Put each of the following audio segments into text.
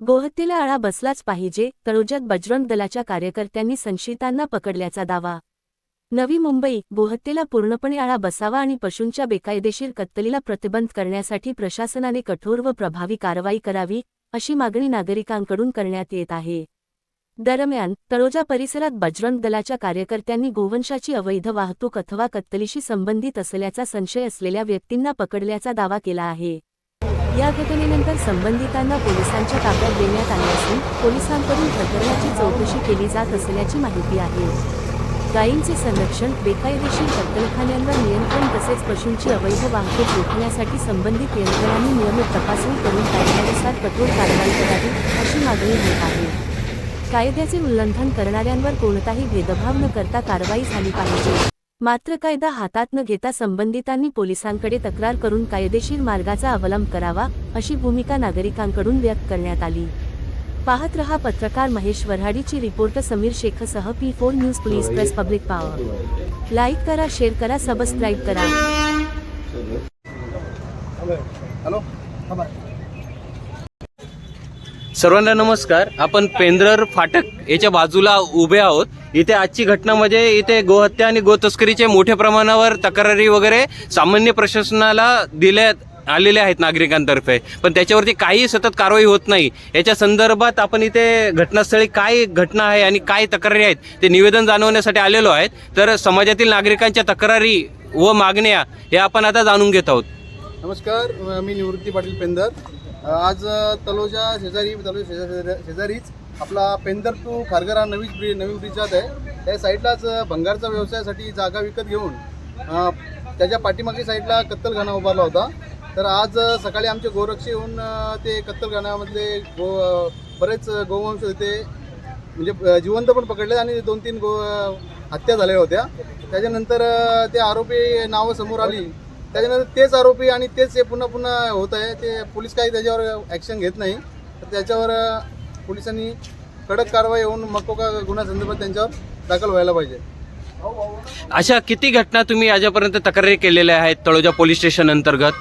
गोहत्येला आळा बसलाच पाहिजे, तळोजात बजरंग दलाच्या कार्यकर्त्यांनी संशयितांना पकडल्याचा दावा। नवी मुंबई, गोहत्येला पूर्णपणे आळा बसावा आणि पशूंच्या बेकायदेशीर कत्तलीला प्रतिबंध करण्यासाठी प्रशासनाने कठोर व प्रभावी कारवाई करावी, अशी मागणी नागरिकांकडून करण्यात येत आहे। दरम्यान, तळोजा परिसरात बजरंग दलाच्या कार्यकर्त्यांनी गोवंशाची अवैध वाहतूक अथवा कत्तलीशी संबंधित असल्याचा संशय असलेल्या व्यक्तींना पकडल्याचा दावा केला आहे। या घटनेनंतर संबंधितांना पोलिसांच्या ताब्यात देण्यात आले असून पोलिसांकडून प्रकरणाची चौकशी केली जात असल्याची माहिती आहे। गायींचे संरक्षण, बेकायदेशीर कत्तलखान्यांवर नियंत्रण तसेच पशूंची अवैध वाहतूक रोखण्यासाठी संबंधित यंत्रणांनी नियमित तपासणी करून कायद्यानुसार कठोर कारवाई करावी, अशी मागणी होत आहे। कायद्याचे उल्लंघन करणाऱ्यांवर कोणताही भेदभाव न करता कारवाई झाली पाहिजे। मात्र कायदा हातात न घेता संबंधितांनी पोलिसांकडे तक्रार करून कायदेशीर मार्गाचा अवलंब करावा, अशी भूमिका नागरिकांकडून व्यक्त करण्यात आली। पाहत रहा पत्रकार महेश वऱ्हाडीची रिपोर्ट समीर शेखसह P4 news police press public power. Like करा, शेअर करा, सबस्क्राईब करा। हॅलो, सर्वांना नमस्कार। आपण पेंद्रर फाटक याच्या बाजूला उभे आहोत। इथे आजची घटना म्हणजे इथे गोहत्या आणि गोतस्करीचे मोठ्या प्रमाणावर तक्रारी वगैरे सामान्य प्रशासनाला दिल्यात आलेले आहेत नागरिकांतर्फे, पण त्याच्यावरती काही सतत कारवाई होत नाही। याच्या संदर्भात आपण इथे घटनास्थळी काय घटना आहे आणि काय तक्रारी आहेत ते निवेदन जाणवण्यासाठी आलेलो आहेत। तर समाजातील नागरिकांच्या तक्रारी व मागण्या हे आपण आता जाणून घेत आहोत। नमस्कार, मी निवृत्ती पाटील पेंदर। आज तळोजा शेजारीच आपला पेंदर टू खारघर नवीन ब्रिजात आहे। त्या साईडलाच भंगारचा व्यवसायासाठी जागा विकत घेऊन त्याच्या पाठीमागच्या साईडला कत्तलखाना उभारला होता। तर आज सकाळी आमचे गोरक्षक येऊन ते कत्तलखान्यामधले बरेच गोवंश होते, म्हणजे जिवंत पण पकडले आणि 2-3 हत्या झाल्या होत्या। त्याच्यानंतर ते आरोपी नावं समोर आली, त्याच्यानंतर तेच आरोपी आणि तेच हे पुन्हा होत आहे। ते पोलीस काही त्याच्यावर ॲक्शन घेत नाही, तर त्याच्यावर पोलिसांनी कडक कारवाई होऊन मकोका गुन्ह्यासंदर्भात त्यांच्यावर दाखल व्हायला पाहिजे। अशा किती घटना तुम्ही आजपर्यंत तक्रारी केलेल्या आहेत तळोजा पोलीस स्टेशन अंतर्गत?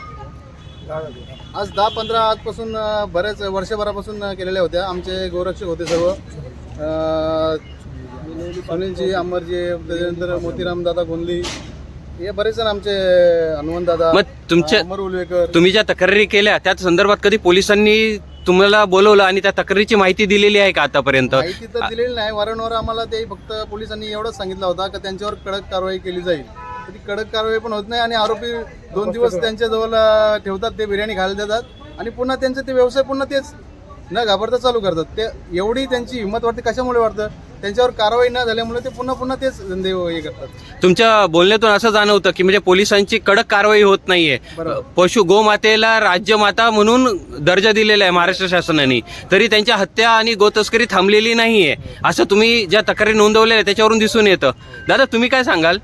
आज 10-15 आजपासून बऱ्याच वर्षभरापासून केलेल्या होत्या। आमचे गोरक्षक होते सर्व, सुनीलजी, अमरजी, त्याच्यानंतर मोतीराम दादा गोंदली, हे बरेच जण आमचे, हनुमान दादा, अमर उलवेकर। तुम्ही ज्या तक्रारी केल्या त्या संदर्भात कधी पोलिसांनी तुम्हाला बोलवलं आणि त्या तक्रारीची माहिती दिलेली आहे का आतापर्यंत? माहिती तर दिलेली नाही, वारंवार आम्हाला ते फक्त पोलिसांनी एवढंच सांगितलं होता की त्यांच्यावर कडक कारवाई केली जाईल। ती कडक कारवाई पण होत नाही आणि आरोपी 2 दिवस त्यांच्याजवळ ठेवतात, ते बिर्याणी खायला देतात आणि पुन्हा त्यांचं ते व्यवसाय पुन्हा तेच न घाबरता चालू करतात। ते एवढी त्यांची हिंमत वाटते, कशामुळे वाटतं? त्यांच्यावर कारवाई न झाल्यामुळे ते पुन्हा तेच धंदे हे करतात। तुमच्या बोलण्यातून असं जाणवतं की म्हणजे पोलिसांची कडक कारवाई होत नाहीये। पशु गोमातेला राज्यमाता म्हणून दर्जा दिलेला आहे महाराष्ट्र शासनाने, तरी त्यांच्या हत्या आणि गोतस्करी थांबलेली नाहीये, असं तुम्ही ज्या तक्रारी नोंदवलेल्या त्याच्यावरून दिसून येतं। दादा, तुम्ही काय सांगाल?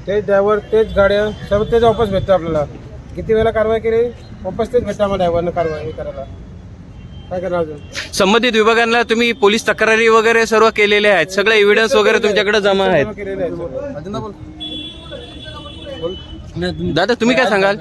तेच ड्रायव्हर, तेच गाड्या, सर्व तेच वापस भेटतं आपल्याला। किती वेळा कारवाई केली, वापस तेच भेटतं आम्हाला ड्रायव्हरनं कारवाई करायला। काय करणार अजून? संबंधित विभागांना तुम्ही पोलीस तक्रारी वगैरे सर्व केलेले आहेत, सगळे एव्हिडन्स वगैरे तुमच्याकडे जमा आहेत। बोल दादा, तुम्ही काय सांगाल?